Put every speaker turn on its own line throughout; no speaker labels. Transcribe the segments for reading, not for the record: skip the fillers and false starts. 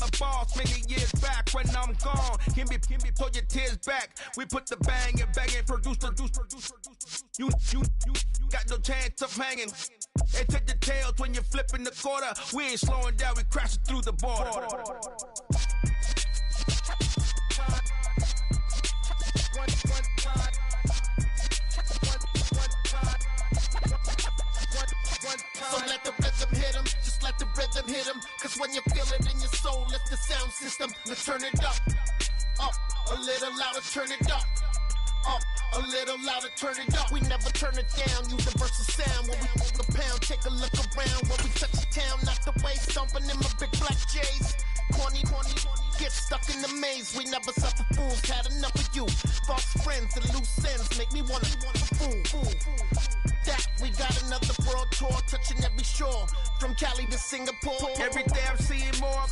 my boss many years back when I'm gone. Can be pull your tears back. We put the bang and produce. You got no chance of hanging. And take the tails when you're flipping the quarter. We ain't slowing down, we crashing through the border.
So let the rhythm hit him, just let the rhythm hit him. Cause when you feel it in your soul, lift the sound system. Now turn it up, a little louder, turn it up. A little louder, turn it up. We never turn it down, universal sound. When we move the pound, take a look around. When we touch the town, not the way, stomping in my big black J's. Corny, get stuck in the maze. We never suffer fools, had enough of you. False friends and loose ends make me wanna fool. That we got another world tour, touching every shore, from Cali to Singapore.
Every day I'm seeing more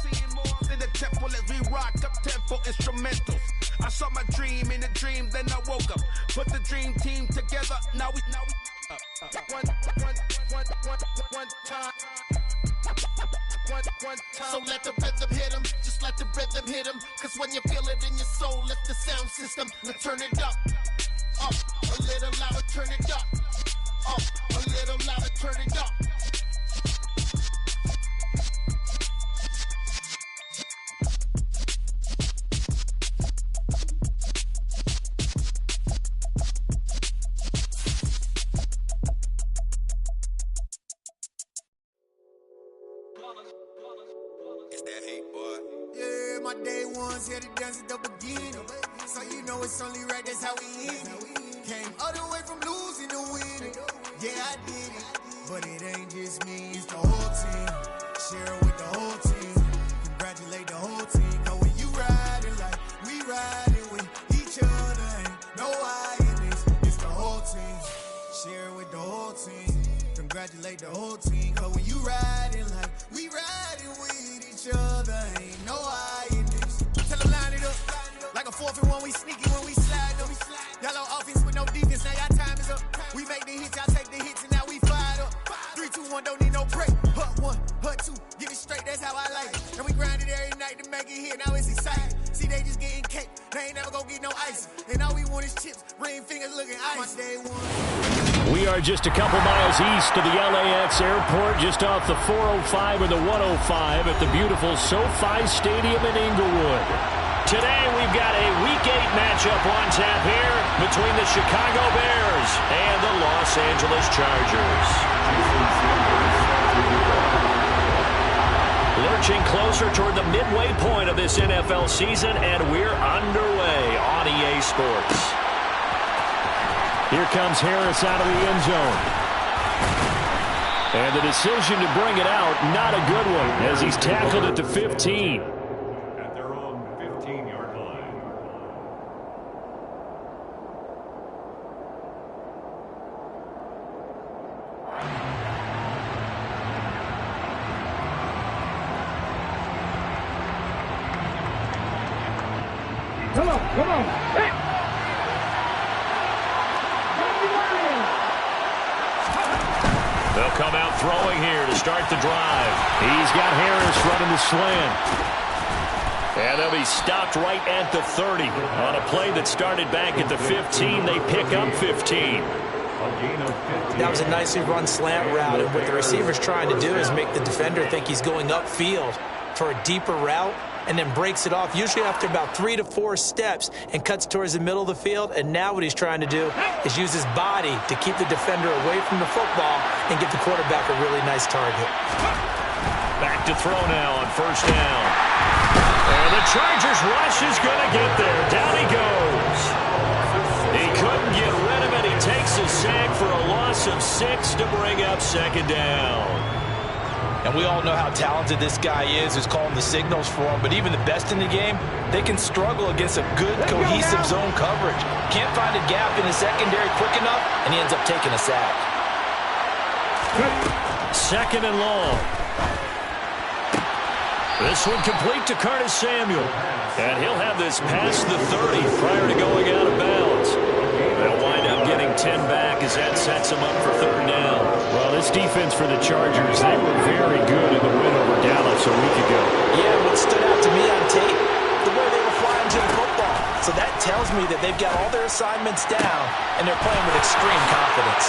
in the temple as we rock up tempo instrumentals. I saw my dream in a dream, then I woke up. Put the dream team together. Now we one time.
So let the rhythm hit him, just let the rhythm hit him. Cause when you feel it in your soul, lift the sound system. Now turn it up, a little louder, turn it up. A little louder, turn it up.
It's that hate, boy.
Yeah, my day ones here to dance at the beginning. So you know it's only right, that's how we end it. Came all the way from losing to winning. Yeah, I did it, but it ain't just me, it's the whole team. Share it with the whole team. Congratulate the whole team. Cause when you riding like we riding with each other, ain't no I in this. It's the whole team. Share it with the whole team. Congratulate the whole team. Cause when you riding like we riding with each other, ain't no I in this. Tell them line it up. Like a 4th and 1, we sneaky when we slide them. Y'all on offense with no defense, now y'all time is up. We make the hits, y'all take the hits, and now we fired up. 3, 2, 1, don't need no break. Hut 1, hut 2, get it straight, that's how I like it. And we grind it every night to make it hit, now it's exciting. See, they just getting cake, they ain't never gonna get no ice. And all we want is chips, ring fingers looking ice. Day one.
We are just a couple miles east of the LAX airport, just off the 405 or the 105 at the beautiful SoFi Stadium in Inglewood. Today we've got a Week 8 matchup on tap here between the Chicago Bears and the Los Angeles Chargers. Lurching closer toward the midway point of this NFL season, and we're underway on EA Sports. Here comes Harris out of the end zone. And the decision to bring it out, not a good one, as he's tackled at the 15.
At their own 15-yard line.
Come on. Hey.
They'll come out throwing here to start the drive. He's got Harris running the slant. And they'll be stopped right at the 30. On a play that started back at the 15, they pick up 15.
That was a nicely run slant route, and what the receiver's trying to do is make the defender think he's going upfield for a deeper route, and then breaks it off, usually after about 3 to 4 steps, and cuts towards the middle of the field. And now what he's trying to do is use his body to keep the defender away from the football and give the quarterback a really nice target.
Back to throw now on first down. And the Chargers rush is going to get there. Down he goes. He couldn't get rid of it. He takes a sack for a loss of 6 to bring up second down.
And we all know how talented this guy is who's calling the signals for him. But even the best in the game, they can struggle against a good, cohesive zone coverage. Can't find a gap in the secondary quick enough, and he ends up taking a sack.
Second and long. This one complete to Curtis Samuel. And he'll have this past the 30 prior to going out of bounds. They'll wind up getting 10 back as that sets them up for third down.
Well, this defense for the Chargers, they were very good in the win over Dallas a week ago.
Yeah, what stood out to tells me that they've got all their assignments down, and they're playing with extreme confidence.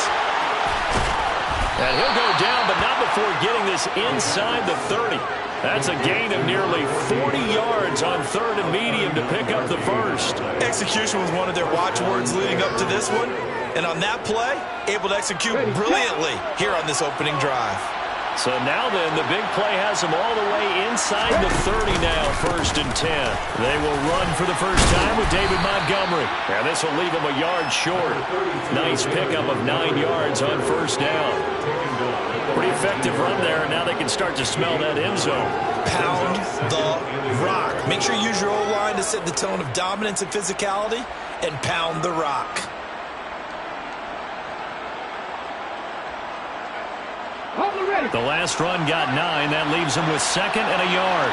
And he'll go down, but not before getting this inside the 30. That's a gain of nearly 40 yards on 3rd and medium to pick up the first.
Execution was one of their watchwords leading up to this one. And on that play, able to execute brilliantly here on this opening drive.
So now then, the big play has them all the way inside the 30 now, 1st and 10. They will run for the first time with David Montgomery. And this will leave them a yard short. Nice pickup of 9 yards on 1st down. Pretty effective run there, and now they can start to smell that end zone.
Pound the rock. Make sure you use your O-line to set the tone of dominance and physicality, and pound the rock.
The last run got 9. That leaves them with 2nd and a yard.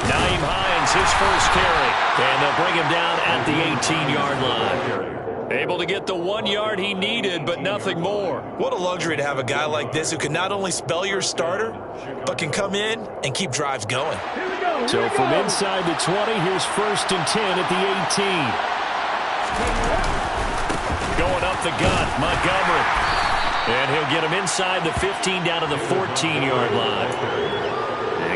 Nyheim Hines, his first carry. And they'll bring him down at the 18-yard line. Able to get the 1 yard he needed, but nothing more.
What a luxury to have a guy like this who can not only spell your starter, but can come in and keep drives going.
So from inside the 20, here's 1st and 10 at the 18. Going up the gut, Montgomery. And he'll get him inside the 15 down to the 14-yard line.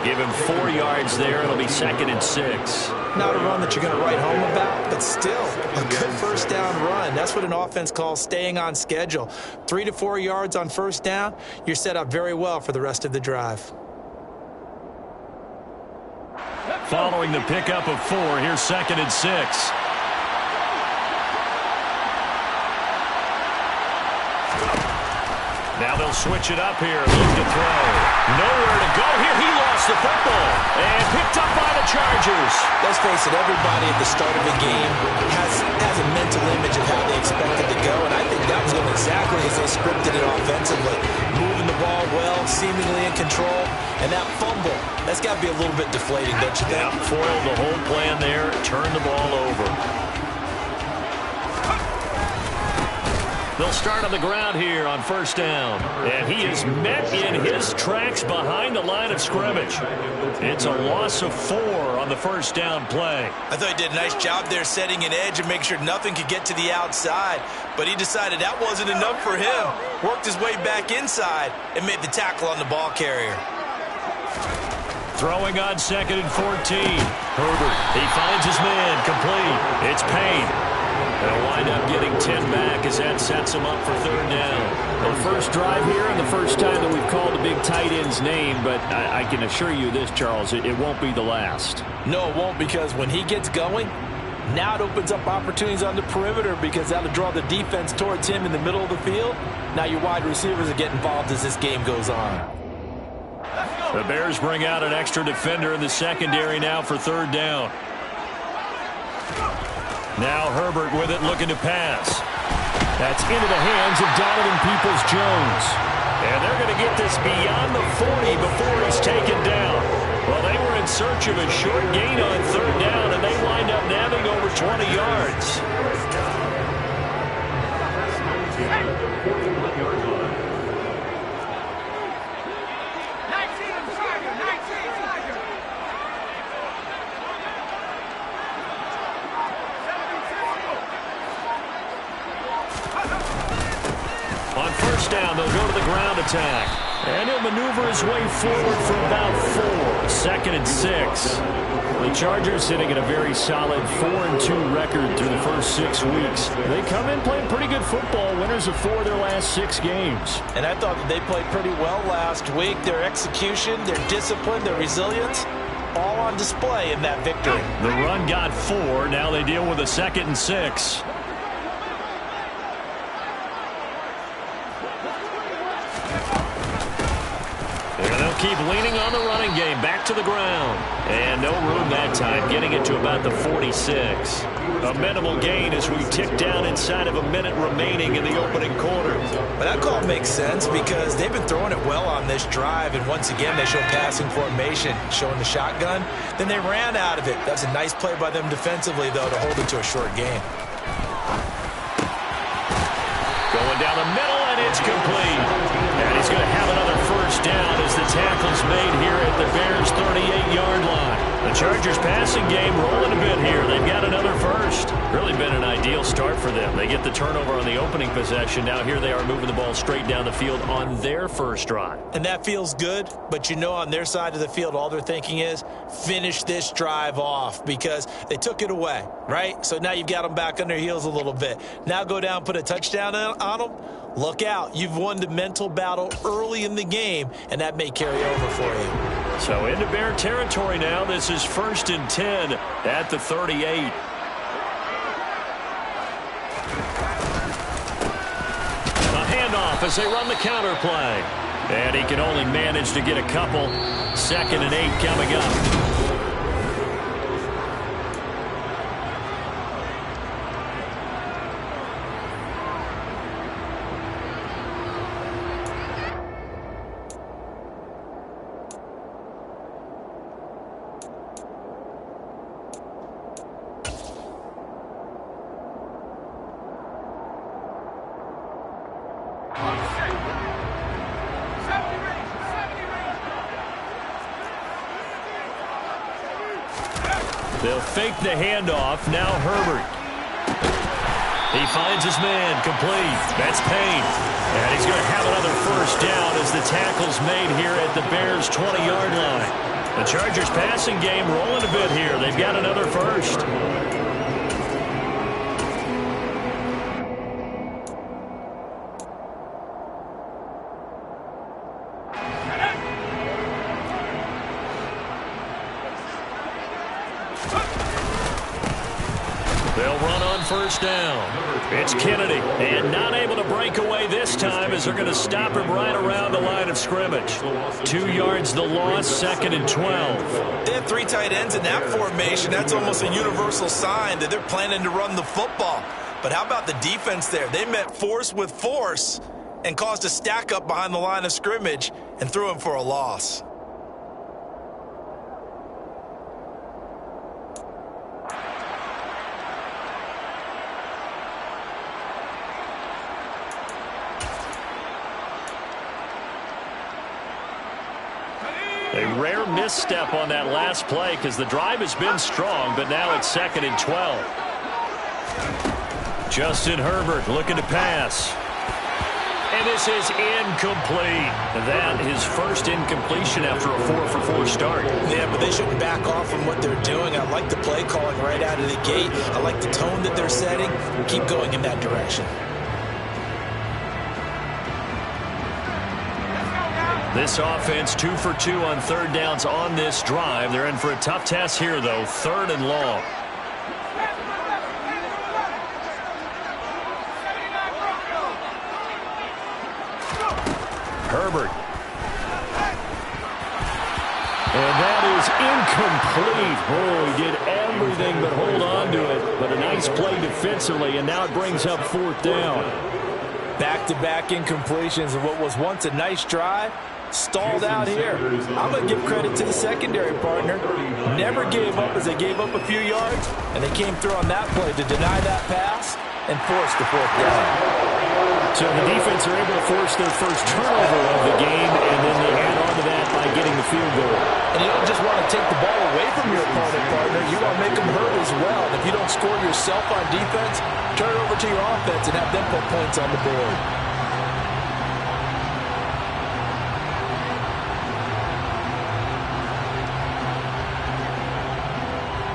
Give him 4 yards there. It'll be 2nd and 6.
Not a run that you're going to write home about, but still a good 1st down run. That's what an offense calls staying on schedule. 3 to 4 yards on 1st down. You're set up very well for the rest of the drive.
Following the pickup of 4, here's 2nd and 6. Now they'll switch it up here. Look to throw. Nowhere to go here. He lost the football. And picked up by the Chargers.
Let's face it, everybody at the start of the game has a mental image of how they expect it to go. And I think that was going exactly as they scripted it offensively. Moving the ball well, seemingly in control. And that fumble, that's got to be a little bit deflating, don't you think?
Yeah, foiled the whole plan there. Turned the ball over. They'll start on the ground here on 1st down. And he is met in his tracks behind the line of scrimmage. It's a loss of 4 on the 1st down play.
I thought he did a nice job there setting an edge and making sure nothing could get to the outside. But he decided that wasn't enough for him. Worked his way back inside and made the tackle on the ball carrier.
Throwing on 2nd and 14. Herbert, he finds his man, complete. It's Payne. They'll wind up getting 10 back as that sets them up for 3rd down. The first drive here and the first time that we've called a big tight end's name, but I can assure you this, Charles, it won't be the last.
No, it won't, because when he gets going, now it opens up opportunities on the perimeter because that'll draw the defense towards him in the middle of the field. Now your wide receivers will get involved as this game goes on.
The Bears bring out an extra defender in the secondary now for 3rd down. Now Herbert with it, looking to pass. That's into the hands of Donovan Peoples-Jones. And they're going to get this beyond the 40 before he's taken down. Well, they were in search of a short gain on 3rd down, and they wind up nabbing over 20 yards. On 1st down, they'll go to the ground attack. And he'll maneuver his way forward for about 4. 2nd and 6. The Chargers sitting at a very solid 4-2 record through the first 6 weeks. They come in playing pretty good football, winners of 4 of their last 6 games.
And I thought that they played pretty well last week. Their execution, their discipline, their resilience, all on display in that victory.
The run got 4. Now they deal with a 2nd and 6. Keep leaning on the running game. Back to the ground. And no room that time. Getting it to about the 46. A minimal gain as we tick down inside of a minute remaining in the opening quarter.
But that call makes sense because they've been throwing it well on this drive. And once again, they show passing formation, showing the shotgun. Then they ran out of it. That's a nice play by them defensively, though, to hold it to a short game.
down the middle, and it's complete. And he's going to have another first down as the tackle's made here at the Bears' 38-yard line. The Chargers passing game rolling a bit here. They've got another first. Really been an ideal start for them. They get the turnover on the opening possession. Now here they are moving the ball straight down the field on their first drive.
And that feels good, but you know on their side of the field all they're thinking is finish this drive off because they took it away, right? So now you've got them back on their heels a little bit. Now go down, put a touchdown on them. Look out. You've won the mental battle early in the game, and that may carry over for you.
So into Bear territory now. This is 1st and 10 at the 38. A handoff as they run the counter play. And he can only manage to get a couple. 2nd and 8 coming up. They'll fake the handoff. Now Herbert. He finds his man. Complete. That's Payne. And he's going to have another first down as the tackle's made here at the Bears' 20-yard line. The Chargers passing game rolling a bit here. They've got another first. They'll run on first down. It's Kennedy, and not able to break away this time as they're going to stop him right around the line of scrimmage. 2 yards the loss, 2nd and 12.
They have 3 tight ends in that formation. That's almost a universal sign that they're planning to run the football. But how about the defense there? They met force with force and caused a stack up behind the line of scrimmage and threw him for a loss.
A rare misstep on that last play because the drive has been strong, but now it's 2nd and 12. Justin Herbert looking to pass. And this is incomplete. That is first incompletion after a 4-for-4 start.
Yeah, but they shouldn't back off from what they're doing. I like the play calling right out of the gate. I like the tone that they're setting. Keep going in that direction.
This offense 2 for 2 on 3rd downs on this drive. They're in for a tough test here, though. 3rd and long. Herbert. And that is incomplete. Oh, he did everything but hold on to it. But a nice play defensively, and now it brings up 4th down.
Back-to-back incompletions of what was once a nice drive. Stalled out here. I'm going to give credit to the secondary partner. Never gave up as they gave up a few yards, and they came through on that play to deny that pass and force the 4th down.
So the defense are able to force their first turnover of the game, and then they add on to that by getting the field goal.
And you don't just want to take the ball away from your opponent, partner. You want to make them hurt as well. And if you don't score yourself on defense, turn it over to your offense and have them put points on the board.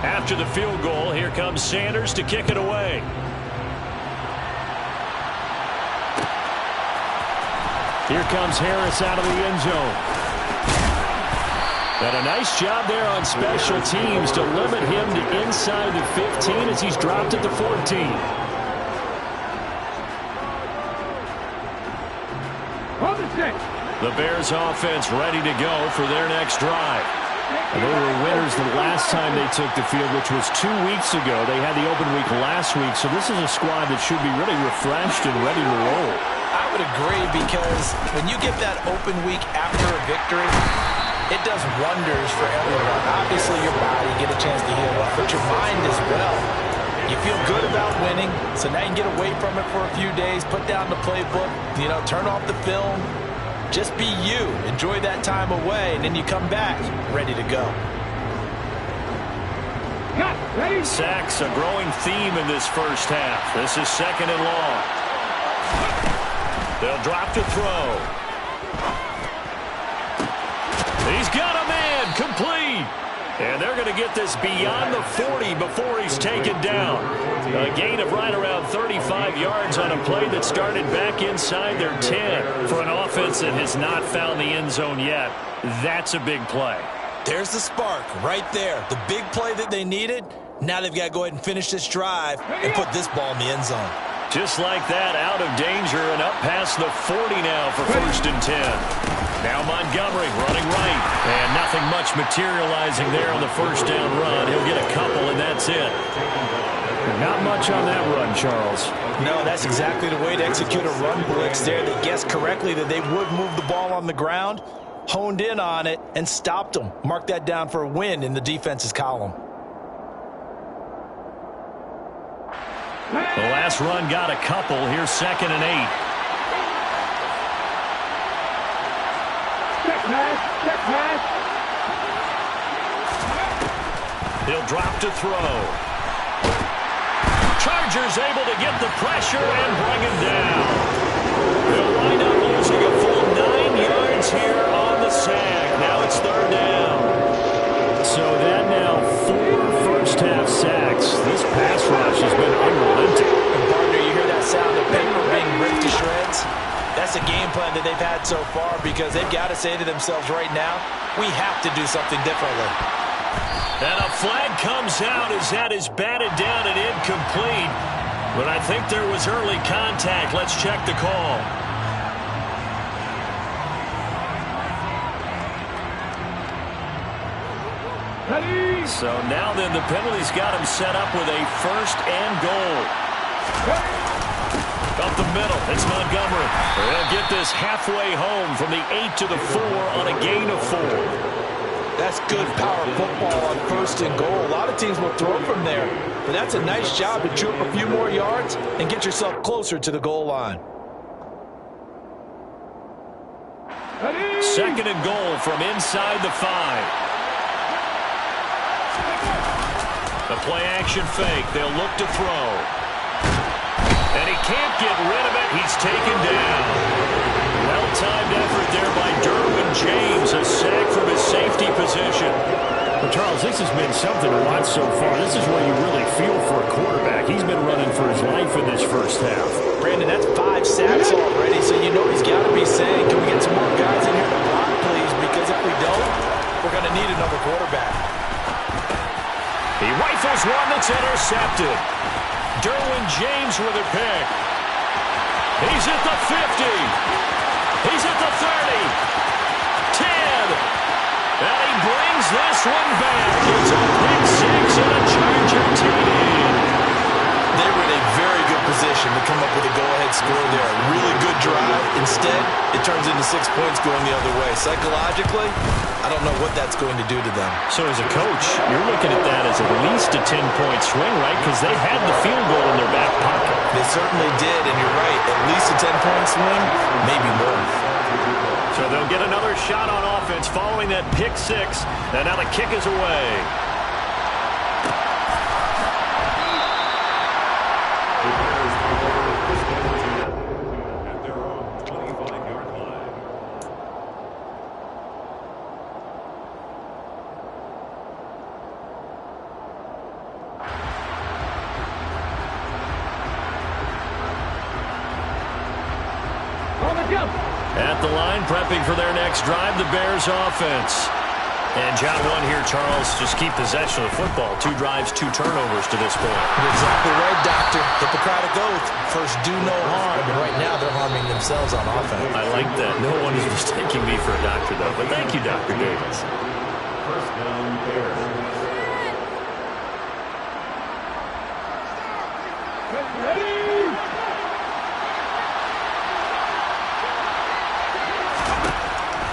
After the field goal, here comes Sanders to kick it away. Here comes Harris out of the end zone. And a nice job there on special teams to limit him to inside the 15 as he's dropped at the 14. The Bears offense ready to go for their next drive. And they were winners the last time they took the field, which was 2 weeks ago. They had the open week last week, so this is a squad that should be really refreshed and ready to roll.
I would agree, because when you get that open week after a victory, it does wonders for everyone. Obviously, your body, get a chance to heal up, but your mind as well. You feel good about winning. So now you can get away from it for a few days, put down the playbook, turn off the film. Just be you. Enjoy that time away, and then you come back ready to go.
Sacks, a growing theme in this first half. This is 2nd and long. They'll drop to throw. He's got a man, complete. And they're going to get this beyond the 40 before he's taken down. A gain of right around 35 yards on a play that started back inside their 10. For an offense that has not found the end zone yet, that's a big play.
There's the spark right there. The big play that they needed. Now they've got to go ahead and finish this drive and put this ball in the end zone.
Just like that, out of danger and up past the 40 now for 1st and 10. Now Montgomery running right. And nothing much materializing there on the first down run. He'll get a couple, and that's it. Not much on that run, Charles.
No, that's exactly the way to execute a run blitz there. They guessed correctly that they would move the ball on the ground, honed in on it, and stopped them. Mark that down for a win in the defense's column.
The last run got a couple. Here's 2nd and 8.
Check pass.
He'll drop to throw. Chargers able to get the pressure and bring him down. They'll wind up losing a full 9 yards here on the sack. Now it's 3rd down. So that now 4 first-half sacks. This pass rush has been unrelenting.
And partner, you hear that sound of paper being ripped to shreds? That's a game plan that they've had so far because they've got to say to themselves right now, we have to do something differently.
And a flag comes out as that is batted down and incomplete. But I think there was early contact. Let's check the call. So now then the penalty's got him set up with a 1st and goal. Up the middle, it's Montgomery. They'll get this halfway home from the 8 to the 4 on a gain of 4.
That's good power football on 1st and goal. A lot of teams will throw from there, but that's a nice job to chew up a few more yards and get yourself closer to the goal line.
2nd and goal from inside the 5. The play-action fake. They'll look to throw. And he can't get rid of it. He's taken down. Well-timed effort there by Derwin James. A sack from his safety position. Well, Charles, this has been something to watch so far. This is where you really feel for a quarterback. He's been running for his life in this first half.
Brandon, that's 5 sacks already, so you know he's got to be saying, can we get some more guys in here to block, please? Because if we don't, we're going to need another quarterback.
He rifles one that's intercepted. Derwin James with a pick. He's at the 50. He's at the 30. 10. And he brings this one back. It's a pick 6 and a Charger TD.
They were in a very good position to come up with a go-ahead score there. A really good drive. Instead, it turns into 6 points going the other way. Psychologically, I don't know what that's going to do to them.
So as a coach, you're looking at that as at least a 10-point swing, right? Because they had the field goal in their back pocket.
They certainly did, and you're right. At least a 10-point swing, maybe more.
So they'll get another shot on offense following that pick 6. And now the kick is away.
At their own 25-yard line.
At the line, prepping for their next drive, the Bears offense. And job one here, Charles, just keep possession of the football. 2 drives, 2 turnovers to this point.
You're exactly right, Doctor. Hippocratic oath. First, do no harm. And right now, they're harming themselves on offense.
I like that. No one is mistaking me for a doctor, though. But thank you, Dr. Davis.
First down, Bears.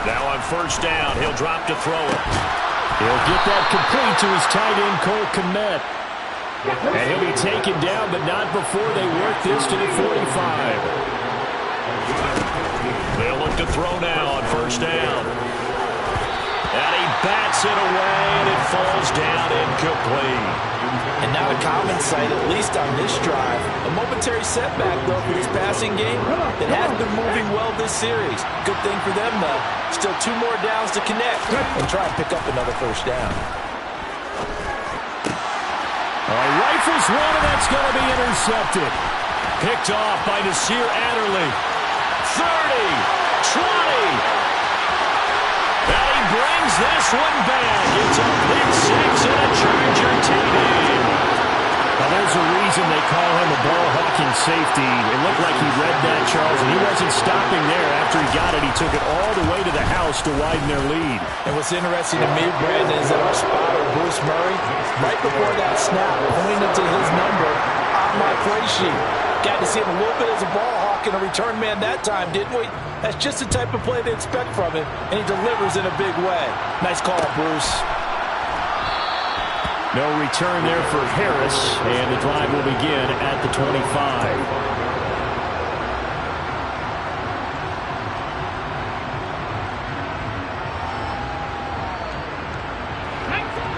Now on first down, he'll drop to throw it. He'll get that complete to his tight end, Cole Kmet. And he'll be taken down, but not before they work this to the 45. They'll look to throw now on first down. And he bats it away, and it falls down incomplete.
And not a common sight, at least on this drive. A momentary setback, though, for this passing game that has been moving well this series. Good thing for them, though. Still 2 more downs to connect and try and pick up another first down.
Rifles one, and that's going to be intercepted. Picked off by Nasir Adderley. 30, 20. And he brings this one back. It's a pick 6 and a Charger TD. Now, there's a reason they call him a ball-hawking safety. It looked like he read that, Charles, and he wasn't stopping there. After he got it, he took it all the way to the house to widen their lead.
And what's interesting to me, Brandon, is that our spotter, Bruce Murray, right before that snap, pointed to his number on my play sheet. Got to see him a little bit as a ball hawk and a return man that time, didn't we? That's just the type of play they expect from him, and he delivers in a big way. Nice call, Bruce.
No return there for Harris, and the drive will begin at the 25.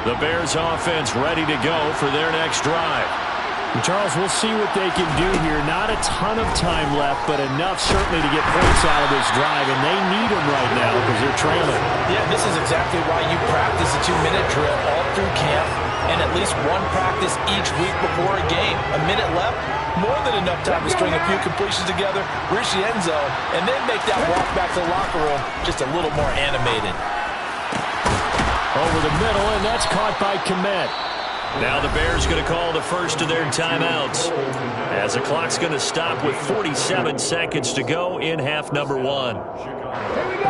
The Bears offense ready to go for their next drive. And Charles, we'll see what they can do here. Not a ton of time left, but enough certainly to get points out of this drive, and they need them right now because they're trailing.
Yeah, this is exactly why you practice a 2-minute drill all through camp and at least one practice each week before a game. A minute left, more than enough time to string a few completions together, reach the end zone, and then make that walk back to the locker room just a little more animated.
Over the middle, and that's caught by Kmet. Now the Bears going to call the first of their timeouts as the clock's going to stop with 47 seconds to go in half number 1.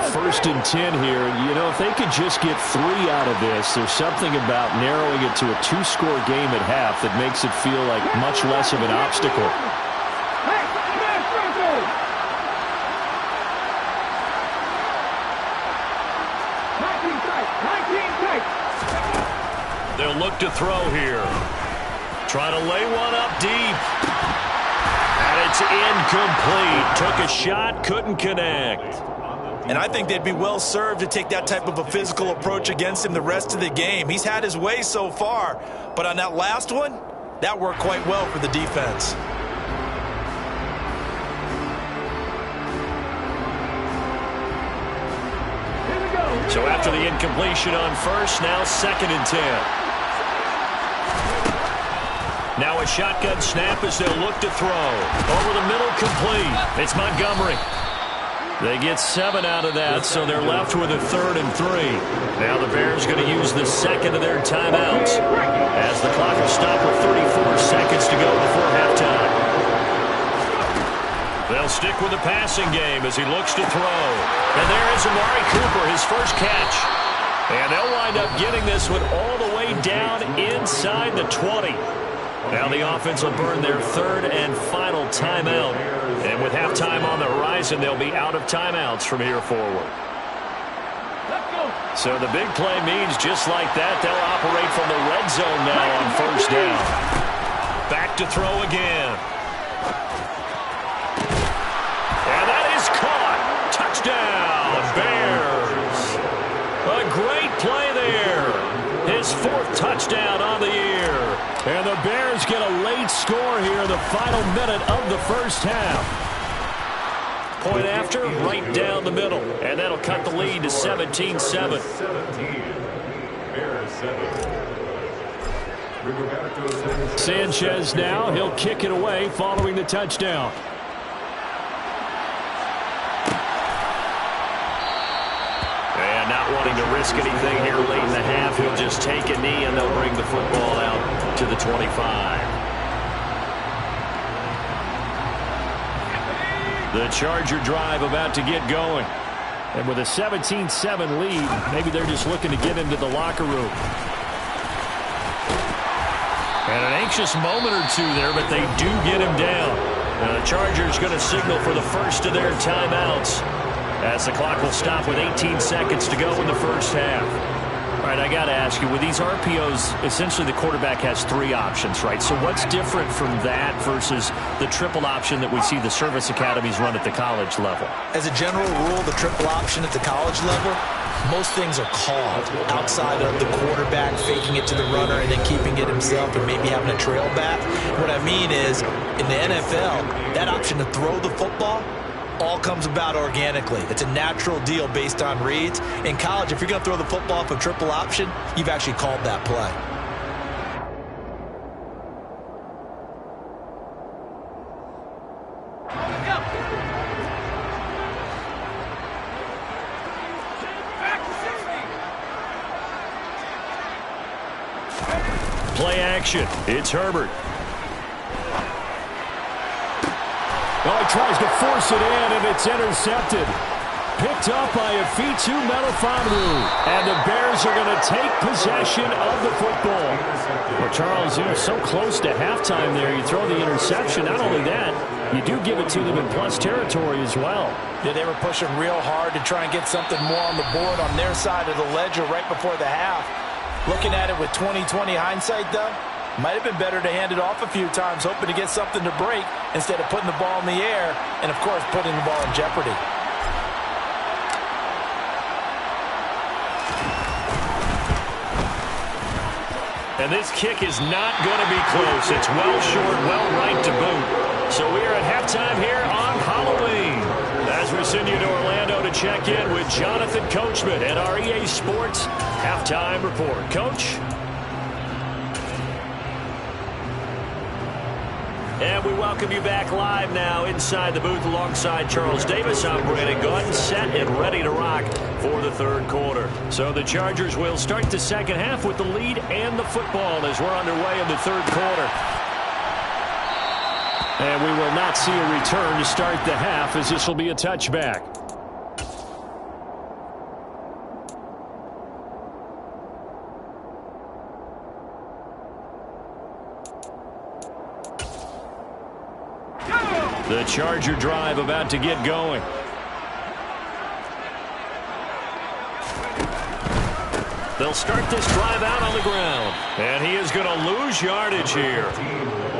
First and 10 here. You know, if they could just get 3 out of this, there's something about narrowing it to a 2-score game at half that makes it feel like much less of an obstacle. They'll look to throw here. Try to lay one up deep. And it's incomplete. Took a shot, couldn't connect.
And I think they'd be well served to take that type of a physical approach against him the rest of the game. He's had his way so far. But on that last one, that worked quite well for the defense.
So after the incompletion on first, now 2nd and 10. Now a shotgun snap as they'll look to throw. Over the middle, complete. It's Montgomery. They get 7 out of that, so they're left with a 3rd and 3. Now the Bears going to use the second of their timeouts as the clock will stop with 34 seconds to go before halftime. They'll stick with the passing game as he looks to throw. And there is Amari Cooper, his first catch. And they'll wind up getting this one all the way down inside the 20. Now the offense will burn their 3rd and final timeout. And with halftime on the horizon, they'll be out of timeouts from here forward. So the big play means just like that, they'll operate from the red zone now on first down. Back to throw again. And that is caught. Touchdown, Bears. A great play there. His 4th touchdown on the year. And the Bears get a late score here in the final minute of the first half. Point after, right down the middle. And that'll cut the lead to 17-7.
17. Bears 7.
Sanchez now, he'll kick it away following the touchdown. And not wanting to risk anything here late in the half, he'll just take a knee and they'll bring the football out to the 25. The Charger drive about to get going. And with a 17-7 lead, maybe they're just looking to get into the locker room. And an anxious moment or two there, but they do get him down. Now the Chargers going to signal for the first of their timeouts as the clock will stop with 18 seconds to go in the first half. All right, I got to ask you, with these RPOs, essentially the quarterback has 3 options, right? So what's different from that versus the triple option that we see the service academies run at the college level?
As a general rule, the triple option at the college level, most things are called outside of the quarterback faking it to the runner and then keeping it himself and maybe having a trail back. What I mean is, in the NFL, that option to throw the football all comes about organically. It's a natural deal based on reads. In college, if you're going to throw the football off a triple option, you've actually called that play.
Play action. It's Herbert. Oh, he tries to force it in, and it's intercepted. Picked up by Afitu Melifonwu. And the Bears are going to take possession of the football. Well, Charles, you're so close to halftime there. You throw the interception. Not only that, you do give it to them in plus territory as well.
Yeah, they were pushing real hard to try and get something more on the board on their side of the ledger right before the half. Looking at it with 20/20 hindsight, though, might have been better to hand it off a few times, hoping to get something to break instead of putting the ball in the air and, of course, putting the ball in jeopardy.
And this kick is not going to be close. It's well short, well right to boot. So we are at halftime here on Halloween. As we send you to Orlando to check in with Jonathan Coachman at our EA Sports Halftime Report. Coach? And we welcome you back live now inside the booth alongside Charles Davis. I'm Brandon Gaudin, set and ready to rock for the third quarter. So the Chargers will start the second half with the lead and the football as we're underway in the third quarter. And we will not see a return to start the half as this will be a touchback. The Charger drive about to get going. They'll start this drive out on the ground. And he is going to lose yardage here.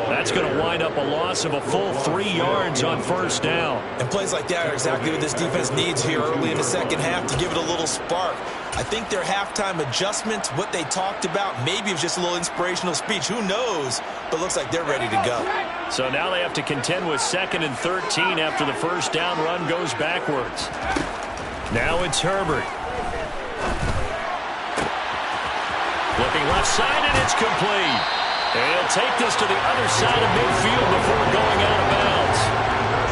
That's going to wind up a loss of a full 3 yards on first down.
And plays like that are exactly what this defense needs here early in the second half to give it a little spark. I think their halftime adjustments, what they talked about, maybe it was just a little inspirational speech. Who knows? But looks like they're ready to go.
So now they have to contend with 2nd and 13 after the first down run goes backwards. Now it's Herbert. Looking left side, and it's complete. And he'll take this to the other side of midfield before going out of bounds.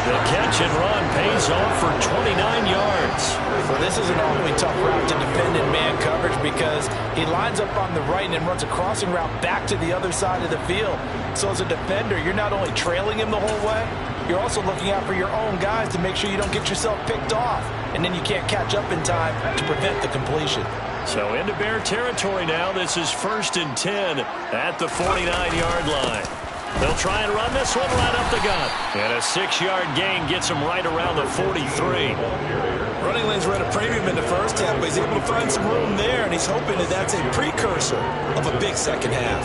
The catch and run pays off for 29 yards.
Well, this is an awfully tough route to defend in man coverage because he lines up on the right and then runs a crossing route back to the other side of the field. So as a defender, you're not only trailing him the whole way, you're also looking out for your own guys to make sure you don't get yourself picked off. And then you can't catch up in time to prevent the completion.
So into Bear territory now. This is 1st and 10 at the 49-yard line. They'll try and run this one right up the gut. And a 6-yard gain gets him right around the 43.
Running lanes were at a premium in the first half, but he's able to find some room there, and he's hoping that that's a precursor of a big second half.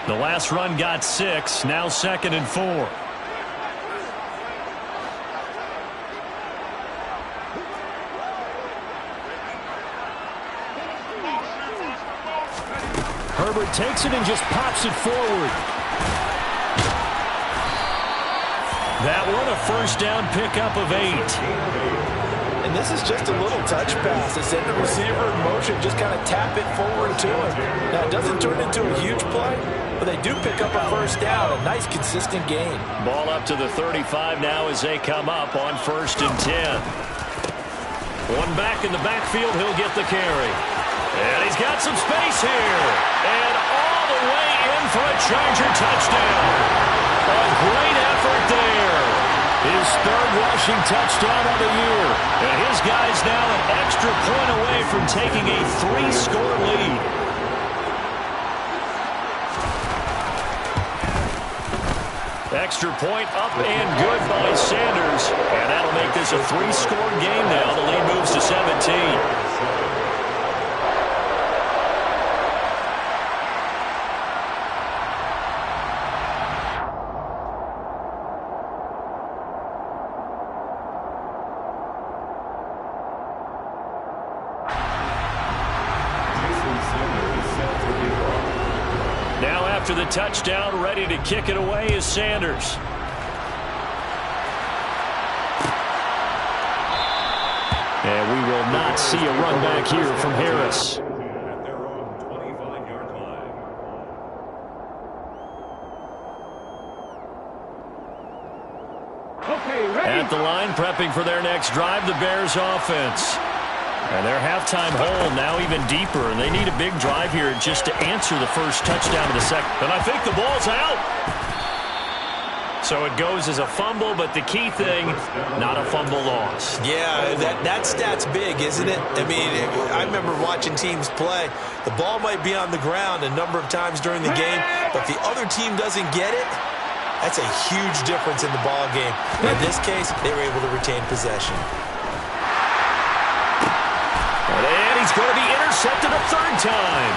The last run got 6, now 2nd and 4. Herbert takes it and just pops it forward. That one a first down pickup of 8.
And this is just a little touch pass. They send the receiver in motion, just kind of tap it forward to him. Now, it doesn't turn into a huge play, but they do pick up a first down. A nice, consistent gain.
Ball up to the 35 now as they come up on 1st and 10. One back in the backfield. He'll get the carry. And he's got some space here. And all the way in for a Charger touchdown. A great effort there. His 3rd rush rushing touchdown of the year. And his guy's now an extra point away from taking a 3-score lead. Extra point up and good by Sanders. And that'll make this a 3-score game now. The lead moves to 17. Now after the touchdown, ready to kick it away is Sanders. And we will not see a run back here from Harris.
At their own 25-yard line.
Okay, ready.
At the line, prepping for their next drive, the Bears offense. And their halftime hole now even deeper, and they need a big drive here just to answer the first touchdown of the second. And I think the ball's out. So it goes as a fumble, but the key thing, not a fumble loss.
Yeah, that stat's big, isn't it? I mean, I remember watching teams play. The ball might be on the ground a number of times during the game, but if the other team doesn't get it, that's a huge difference in the ball game. In this case, they were able to retain possession.
And he's going to be intercepted a third time.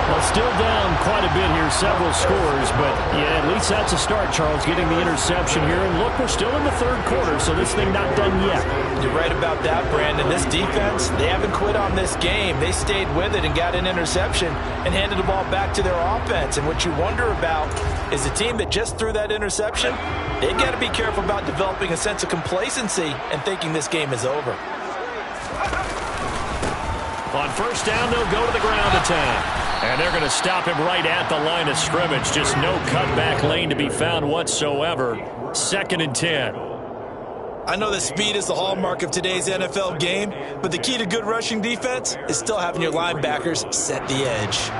Well, still down quite a bit here, several scores, but yeah, at least that's a start, Charles, getting the interception here. And look, we're still in the third quarter, so this thing not done yet.
You're right about that, Brandon. This defense, they haven't quit on this game. They stayed with it and got an interception and handed the ball back to their offense. And what you wonder about is the team that just threw that interception, they got to be careful about developing a sense of complacency and thinking this game is over.
On first down, they'll go to the ground attack. And they're going to stop him right at the line of scrimmage. Just no cutback lane to be found whatsoever. 2nd and 10.
I know that speed is the hallmark of today's NFL game, but the key to good rushing defense is still having your linebackers set the edge.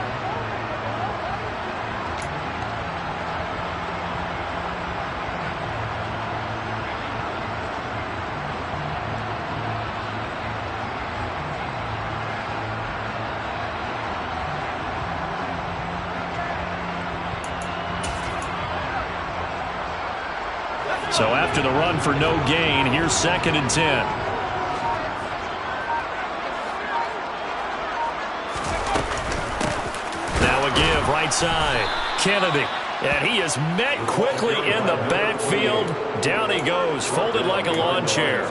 So after the run for no gain, here's 2nd and 10. Now a give right side. Kennedy. And he is met quickly in the backfield. Down he goes, folded like a lawn chair.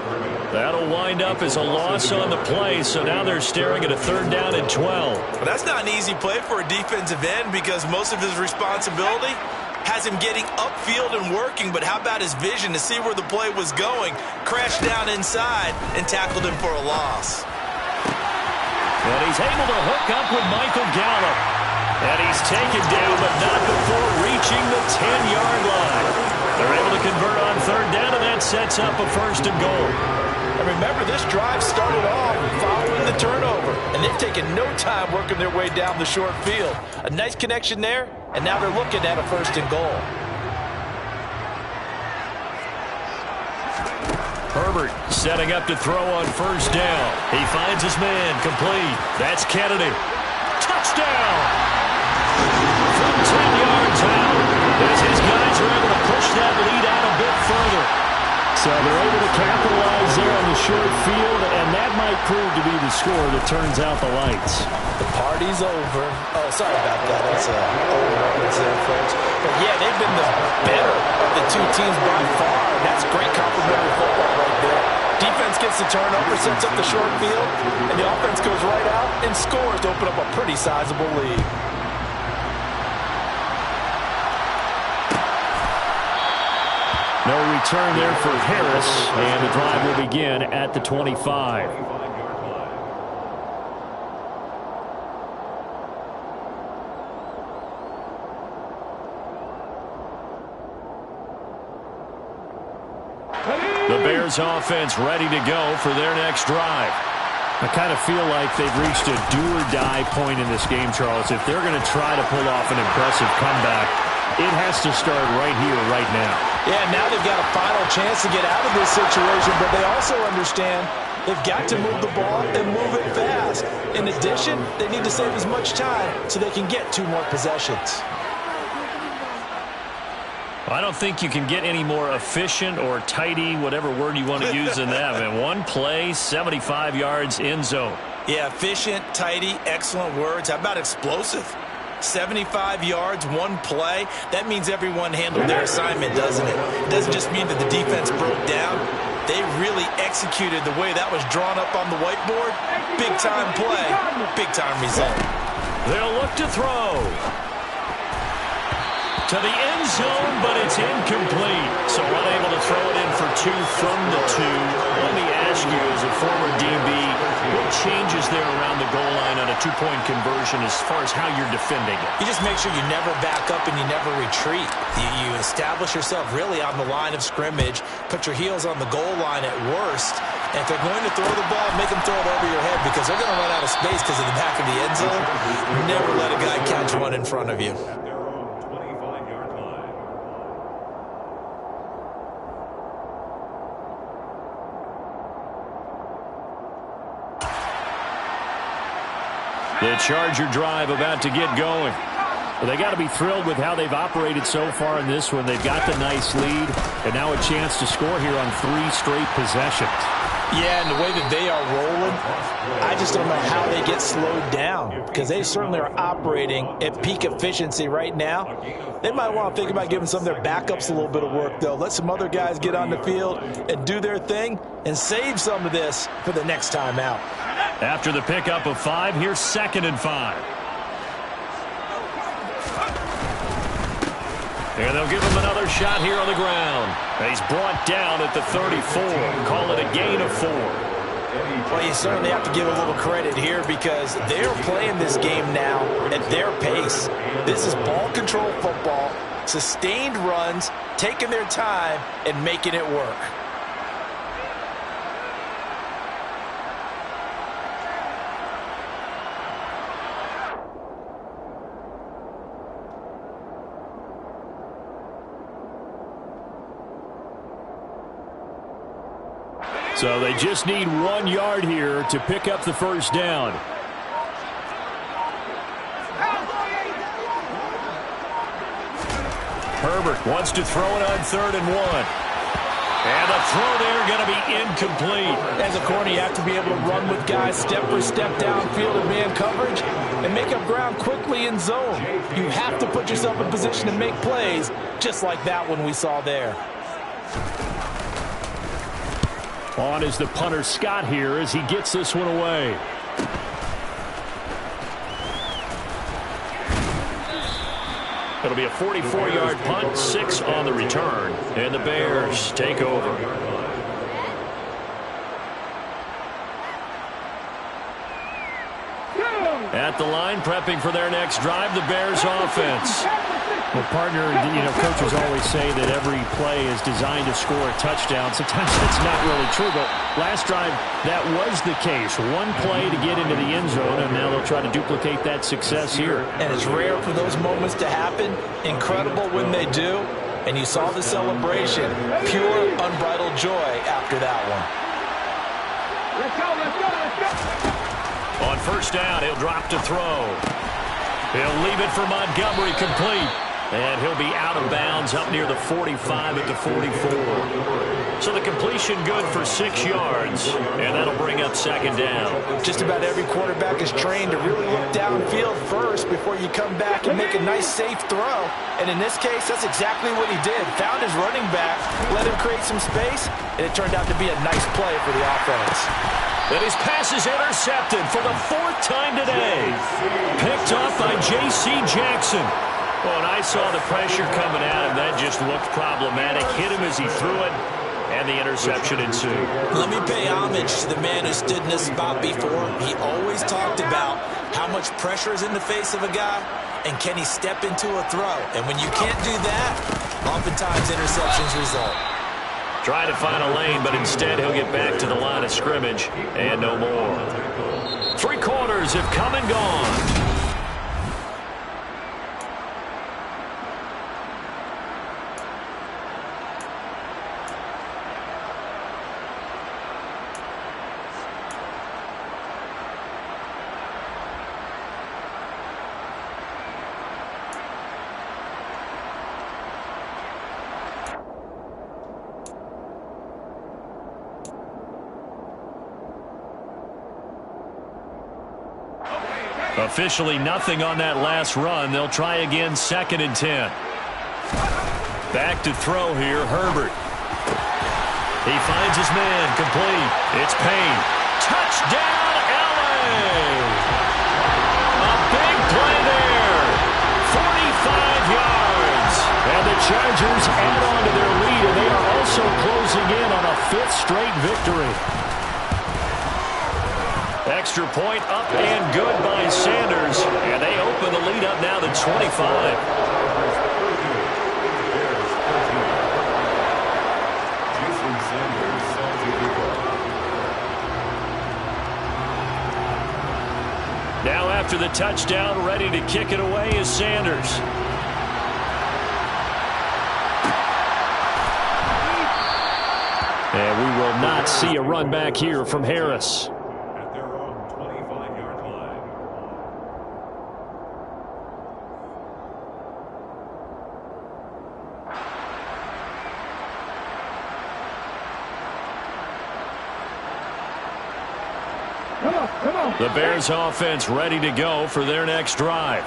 That'll wind up as a loss on the play, so now they're staring at a 3rd down and 12.
Well, that's not an easy play for a defensive end because most of his responsibility has him getting upfield and working, but how about his vision to see where the play was going, crashed down inside, and tackled him for a loss.
And he's able to hook up with Michael Gallup. And he's taken down, but not before reaching the 10-yard line. They're able to convert on 3rd down, and that sets up a 1st and goal.
And remember, this drive started off following the turnover, and they've taken no time working their way down the short field. A nice connection there, and now they're looking at a 1st and goal.
Herbert setting up to throw on 1st down. He finds his man complete. That's Kennedy. Touchdown! From 10 yards out, as his guys are able to push that lead out a bit further. So they're able to capitalize there on the short field, and that might prove to be the score that turns out the lights.
The party's over. Oh, sorry about that. That's old reference there, folks. But yeah, they've been the better of the two teams by far. That's great complimentary football right there. Defense gets the turnover, sets up the short field, and the offense goes right out and scores to open up a pretty sizable lead.
No return there for Harris, and the drive will begin at the 25. The Bears offense ready to go for their next drive. I kind of feel like they've reached a do-or-die point in this game, Charles. If they're going to try to pull off an impressive comeback, it has to start right here, right now.
Yeah, now they've got a final chance to get out of this situation, but they also understand they've got to move the ball and move it fast. In addition, they need to save as much time so they can get 2 more possessions.
I don't think you can get any more efficient or tidy, whatever word you want to use in that. And 1 play, 75 yards, end zone.
Yeah, efficient, tidy, excellent words. How about explosive? 75 yards, 1 play. That means everyone handled their assignment, doesn't it? It doesn't just mean that the defense broke down. They really executed the way that was drawn up on the whiteboard. Big-time play, big-time result.
They'll look to throw. To the end zone, but it's incomplete. So unable to throw it in for 2 from the 2. Let me ask you, as a former DB, what changes there around the goal line on a 2-point conversion as far as how you're defending it?
You just make sure you never back up and you never retreat. You establish yourself really on the line of scrimmage, put your heels on the goal line at worst, and if they're going to throw the ball, make them throw it over your head because they're going to run out of space because of the back of the end zone. Never let a guy catch one in front of you.
The Charger drive about to get going. Well, they got to be thrilled with how they've operated so far in this one. They've got the nice lead, and now a chance to score here on 3 straight possessions.
Yeah, and the way that they are rolling, I just don't know how they get slowed down because they certainly are operating at peak efficiency right now. They might want to think about giving some of their backups a little bit of work, though. Let some other guys get on the field and do their thing and save some of this for the next time out.
After the pickup of 5, here's 2nd and 5. And they'll give him another shot here on the ground. He's brought down at the 34. Call it a gain of 4.
Well, you certainly have to give a little credit here because they're playing this game now at their pace. This is ball control football, sustained runs, taking their time, and making it work.
So they just need 1 yard here to pick up the first down. Herbert wants to throw it on 3rd and 1. And the throw there going to be incomplete.
As a corner, you have to be able to run with guys step for step downfield in man coverage and make up ground quickly in zone. You have to put yourself in position to make plays, just like that one we saw there.
On is the punter Scott here as he gets this one away. It'll be a 44-yard punt, 6 on the return, and the Bears take over. At the line, prepping for their next drive, the Bears offense. Well, partner, coaches always say that every play is designed to score a touchdown. Sometimes that's not really true, but last drive, that was the case. 1 play to get into the end zone, and now they'll try to duplicate that success here.
And it's rare for those moments to happen. Incredible when they do. And you saw the celebration. Pure, unbridled joy after that one.
Let's go, let's go, let's go.
On first down, he'll drop to throw. He'll leave it for Montgomery complete. And he'll be out of bounds up near the 45 at the 44. So the completion good for 6 yards. And that'll bring up 2nd down.
Just about every quarterback is trained to really look downfield first before you come back and make a nice, safe throw. And in this case, that's exactly what he did. Found his running back, let him create some space, and it turned out to be a nice play for the offense.
And his pass is intercepted for the 4th time today. Picked off by J.C. Jackson. Well, and I saw the pressure coming at him. That just looked problematic. Hit him as he threw it, and the interception ensued.
Let me pay homage to the man who stood in this spot before. He always talked about how much pressure is in the face of a guy, and can he step into a throw. And when you can't do that, oftentimes interceptions result.
Trying to find a lane, but instead he'll get back to the line of scrimmage and no more. 3 quarters have come and gone. Officially nothing on that last run. They'll try again, 2nd and 10. Back to throw here, Herbert. He finds his man, complete. It's Payne. Touchdown, LA! A big play there. 45 yards. And the Chargers add on to their lead, and they are also closing in on a 5th straight victory. Extra point up and good by Sanders. And they open the lead up now to 25. Now after the touchdown, ready to kick it away is Sanders. And we will not see a run back here from Harris. The Bears offense ready to go for their next drive.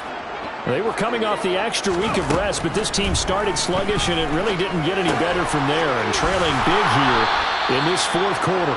They were coming off the extra week of rest, but this team started sluggish, and it really didn't get any better from there, and trailing big here in this 4th quarter.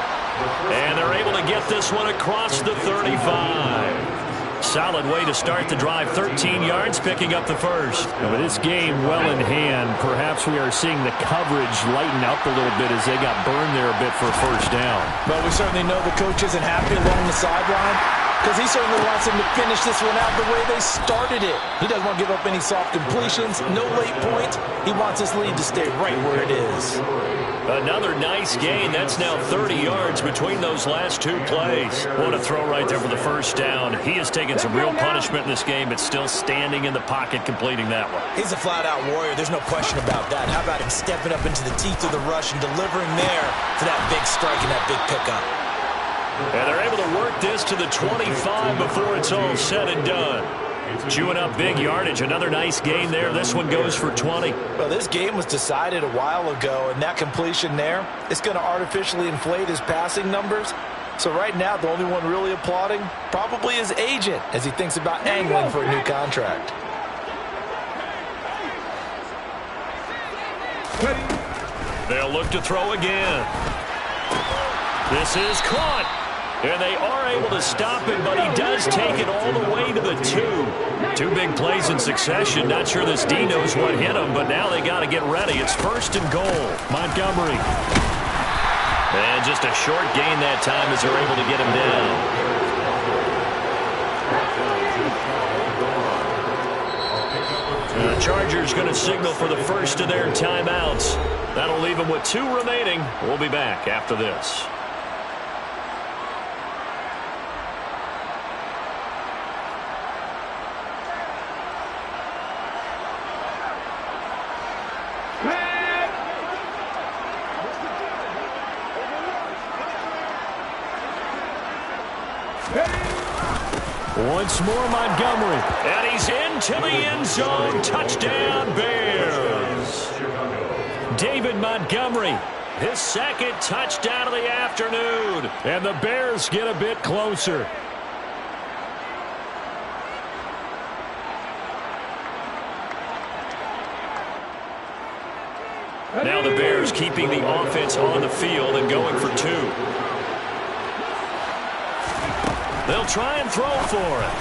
And they're able to get this one across the 35. Solid way to start the drive. 13 yards, picking up the first. With this game well in hand, perhaps we are seeing the coverage lighten up a little bit as they got burned there a bit for a first down.
But we certainly know the coach isn't happy along the sideline, because he certainly wants them to finish this one out the way they started it. He doesn't want to give up any soft completions, no late points. He wants his lead to stay right where it is.
Another nice gain. That's now 30 yards between those last 2 plays. What a throw right there for the first down. He has taken some real punishment in this game, but still standing in the pocket completing that one.
He's a flat-out warrior. There's no question about that. How about him stepping up into the teeth of the rush and delivering there for that big strike and that big pickup?
And they're able to work this to the 25 before it's all said and done. Chewing up big yardage. Another nice gain there. This one goes for 20.
Well, this game was decided a while ago, and that completion there is going to artificially inflate his passing numbers. So right now, the only one really applauding probably his agent as he thinks about angling for a new contract.
They'll look to throw again. This is caught. And they are able to stop it, but he does take it all the way to the 2. 2 big plays in succession. Not sure this D knows what hit him, but now they got to get ready. It's 1st and goal. Montgomery. And just a short gain that time as they're able to get him down. The Chargers going to signal for the first of their timeouts. That'll leave them with 2 remaining. We'll be back after this. Once more, Montgomery. And he's into the end zone. Touchdown, Bears. David Montgomery, his 2nd touchdown of the afternoon. And the Bears get a bit closer. Now the Bears keeping the offense on the field and going for 2. They'll try and throw for it.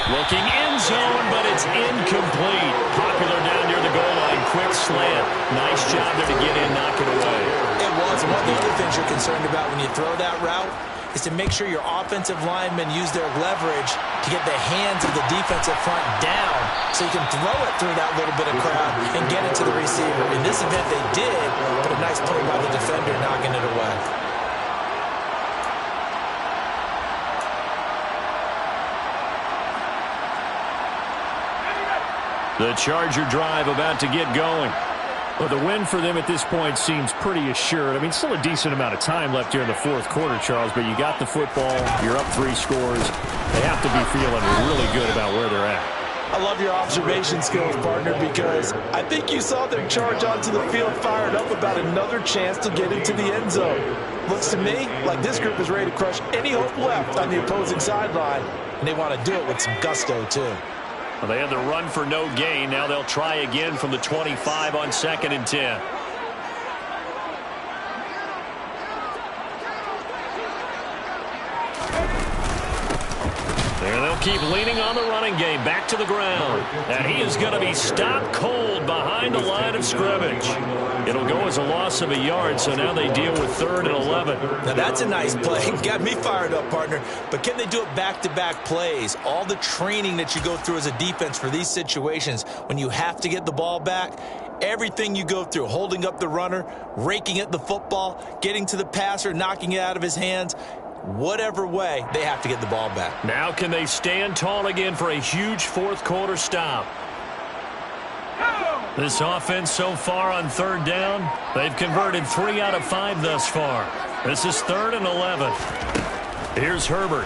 Looking end zone, but it's incomplete. Popular down near the goal line. Quick slant. Nice job there to get in, knock it away.
It was. And one of the other things you're concerned about when you throw that route is to make sure your offensive linemen use their leverage to get the hands of the defensive front down so you can throw it through that little bit of crowd and get it to the receiver. In this event, they did, but a nice play by the defender knocking it away.
The Charger drive about to get going. Well, the win for them at this point seems pretty assured. I mean, still a decent amount of time left here in the fourth quarter, Charles, but you got the football, you're up 3 scores. They have to be feeling really good about where they're at.
I love your observation skills, partner, because I think you saw them charge onto the field fired up about another chance to get into the end zone. Looks to me like this group is ready to crush any hope left on the opposing sideline, and they want to do it with some gusto, too.
Well, they had the run for no gain. Now they'll try again from the 25 on 2nd and 10. There they'll keep leaning on the running game. Back to the ground. And he is going to be stopped cold behind the line of scrimmage. It'll go as a loss of a yard, so now they deal with 3rd and 11.
Now that's a nice play. Got me fired up, partner. But can they do it back-to-back plays? All the training that you go through as a defense for these situations, when you have to get the ball back, everything you go through, holding up the runner, raking at the football, getting to the passer, knocking it out of his hands, whatever way, they have to get the ball back.
Now can they stand tall again for a huge fourth quarter stop? This offense so far on 3rd down, they've converted 3 out of 5 thus far. This is 3rd and 11. Here's Herbert.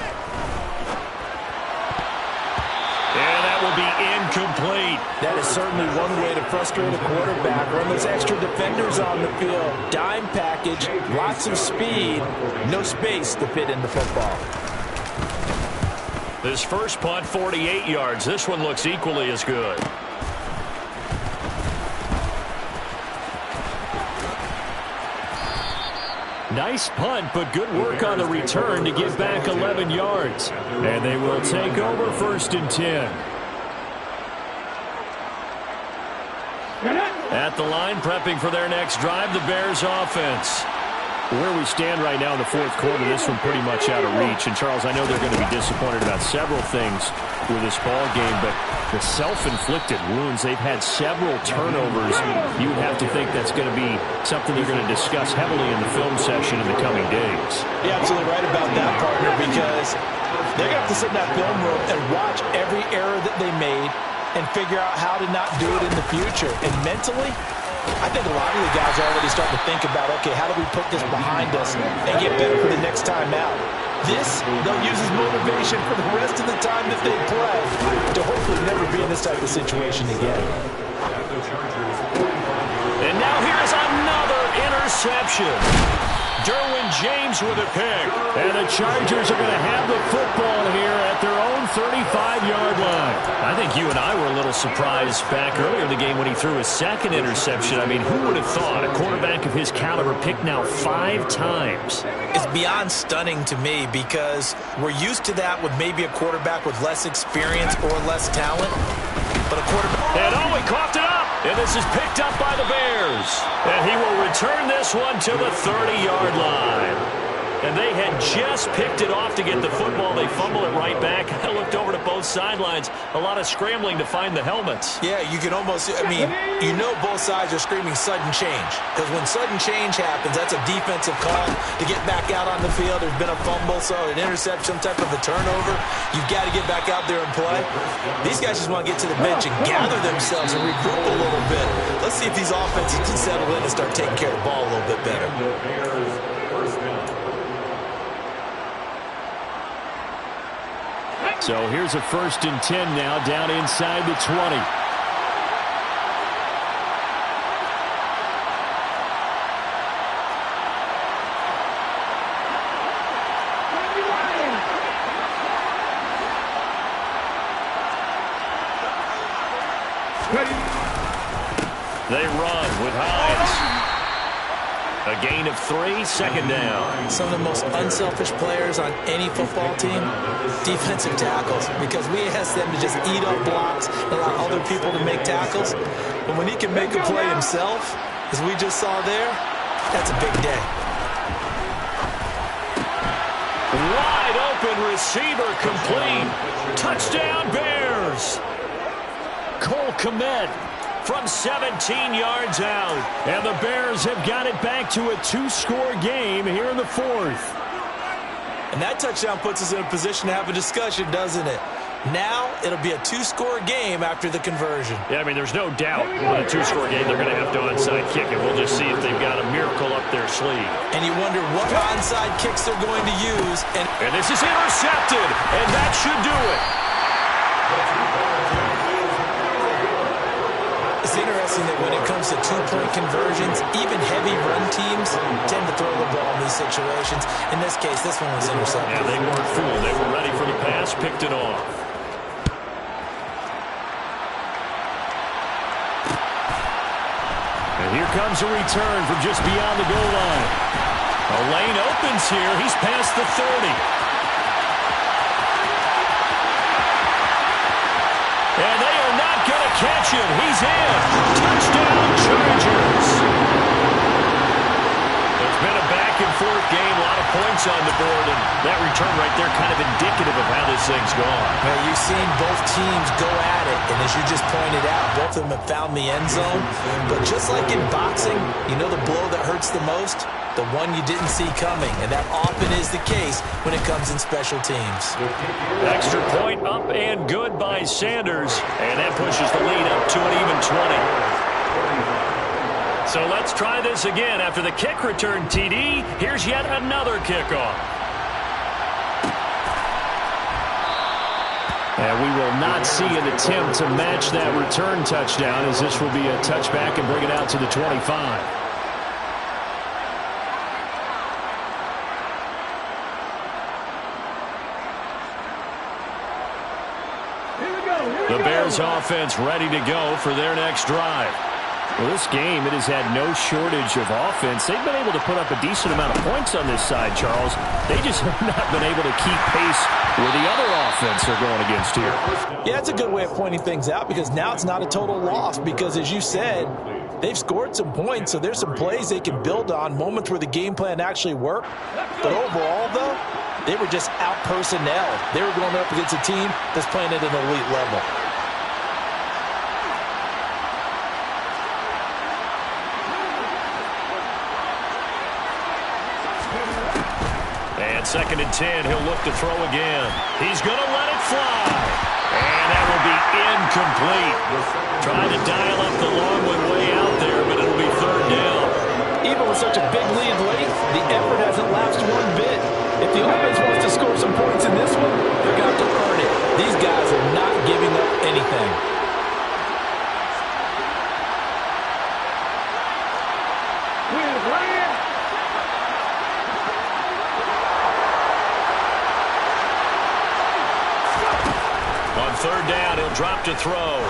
And that will be incomplete.
That is certainly one way to frustrate a quarterback. Run those extra defenders on the field. Dime package, lots of speed, no space to fit in the football.
This first punt, 48 yards. This one looks equally as good. Nice punt, but good work on the return to get back 11 yards. And they will take over 1st and 10. At the line, prepping for their next drive, the Bears offense. Where we stand right now in the fourth quarter, this one pretty much out of reach. And, Charles, I know they're going to be disappointed about several things with this ball game, but the self-inflicted wounds, they've had several turnovers. You would have to think that's going to be something they're going to discuss heavily in the film session in the coming days.
You're absolutely right about that, partner, because they're going to have to sit in that film room and watch every error that they made and figure out how to not do it in the future. And mentally, I think a lot of the guys are already starting to think about, okay, how do we put this behind us and get better for the next time out? This, they'll use as motivation for the rest of the time that they play to hopefully never be in this type of situation again.
And now here's another interception. Derwin James with a pick. And the Chargers are going to have the football here at their own 35-yard line. I think you and I were a little surprised back earlier in the game when he threw his 2nd interception. I mean, who would have thought a quarterback of his caliber picked now 5 times?
It's beyond stunning to me because we're used to that with maybe a quarterback with less experience or less talent. But a quarterback...
And he coughed it up. And this is picked up by the Bears. And he will return this one to the 30-yard line. And they had just picked it off to get the football. They fumble it right back. I looked over to both sidelines. A lot of scrambling to find the helmets.
Yeah, you can almost, I mean, you know both sides are screaming sudden change. Because when sudden change happens, that's a defensive call to get back out on the field. There's been a fumble, so an interception, some type of a turnover. You've got to get back out there and play. These guys just want to get to the bench and gather themselves and regroup a little bit. Let's see if these offenses can settle in and start taking care of the ball a little bit better.
So here's a 1st and 10 now, down inside the 20. They run with Hines. A gain of 3, 2nd down.
Some of the most unselfish players on any football team, defensive tackles, because we ask them to just eat up blocks and allow other people to make tackles. But when he can make a play himself, as we just saw there, that's a big day.
Wide open receiver complete. Touchdown Bears. Cole Kmet from 17 yards out. And the Bears have got it back to a 2-score game here in the fourth.
And that touchdown puts us in a position to have a discussion, doesn't it? Now it'll be a 2-score game after the conversion.
Yeah, I mean, there's no doubt with a 2-score game they're going to have to onside kick it. We'll just see if they've got a miracle up their sleeve.
And you wonder what onside kicks they're going to use.
And this is intercepted, and that should do it.
It's interesting that when it comes to 2-point conversions, even heavy run teams tend to throw the ball in these situations. In this case, this one was intercepted.
Yeah, they weren't fooled. They were ready for the pass, picked it off. And here comes a return from just beyond the goal line. A lane opens here. He's past the 30. And they are not going to catch him. He's in. Touchdown, Chargers. It's been a back-and-forth game. A lot of points on the board. And that return right there kind of indicative of how this thing's gone.
Well, you've seen both teams go at it. And as you just pointed out, both of them have found the end zone. But just like in boxing, you know the blow that hurts the most? The one you didn't see coming, and that often is the case when it comes in special teams.
Extra point up and good by Sanders, and that pushes the lead up to an even 20. So let's try this again. After the kick return TD, here's yet another kickoff. And we will not see an attempt to match that return touchdown, as this will be a touchback and bring it out to the 25. The Bears offense ready to go for their next drive. Well, this game, it has had no shortage of offense. They've been able to put up a decent amount of points on this side, Charles. They just have not been able to keep pace with the other offense they're going against here.
Yeah, that's a good way of pointing things out, because now it's not a total loss, because as you said, they've scored some points, so there's some plays they can build on, moments where the game plan actually worked. But overall, though, they were just out-personnel. They were going up against a team that's playing at an elite level.
And 2nd and 10, he'll look to throw again. He's going to let it fly. And that will be incomplete. Trying to dial up the long one way out there, but it'll be 3rd down.
Even with such a big lead late, the effort hasn't lapsed one bit. If the offense wants to score some points in this one, they're going to have to earn it. These guys are not giving up anything.
On 3rd down, he'll drop to throw.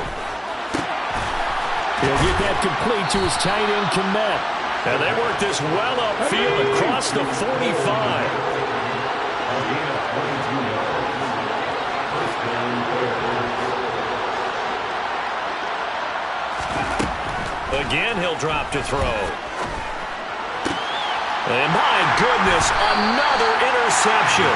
He'll get that complete to his tight end, Kmet.
And they work this well upfield across the 45. Again, he'll drop to throw. And my goodness, another interception.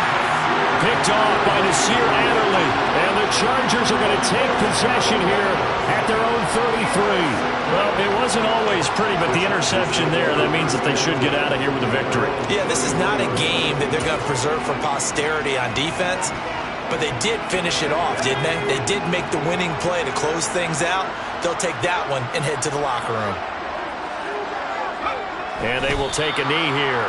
Picked off by Nasir Adderley. And the Chargers are going to take possession here at their own 33. Well, it wasn't always pretty, but the interception there, that means that they should get out of here with a victory.
Yeah, this is not a game that they're going to preserve for posterity on defense, but they did finish it off, didn't they? They did make the winning play to close things out. They'll take that one and head to the locker room.
And they will take a knee here.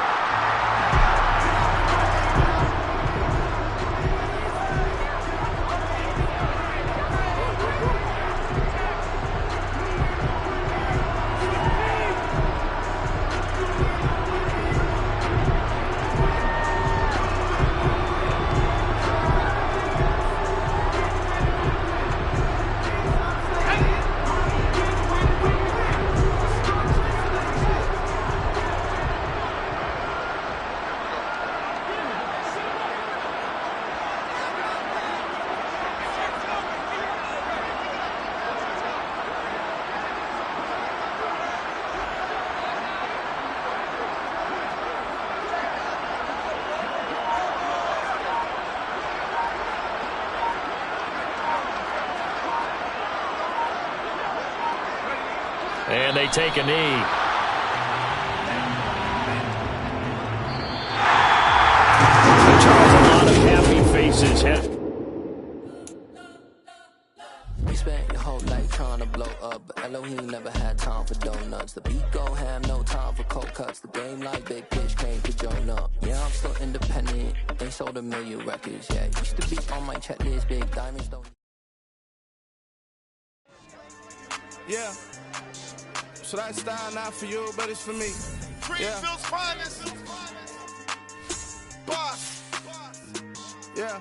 And they take a knee. Charles, a lot of happy faces.
You spent your whole life trying to blow up, but Elohim never had time for donuts. The beat go ham, no time for cold cuts. The game like Big Pitch came to Jonah. Yeah, I'm still independent. Ain't sold a million records yet. Used to be on my checklist, big diamonds don't.
Yeah. So that style not for you, but it's for me.
Greenfield's finest. Boss.
Yeah.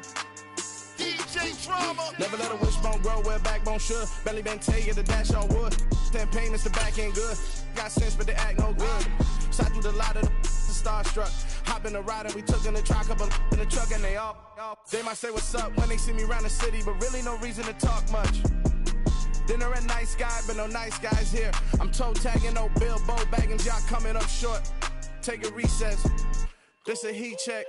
DJ Drama.
Never let a wishbone grow where backbone should. Belly been take the dash on wood. Then pain is the back end good. Got sense, but they act no good. Shot through the lot of the starstruck. Hop in the ride and we took in the truck, couple in the truck and they all. They might say what's up when they see me around the city, but really no reason to talk much. Dinner a nice guy, but no nice guys here. I'm toe tagging, no Bilbo bagging, y'all coming up short. Take a recess. This a heat check.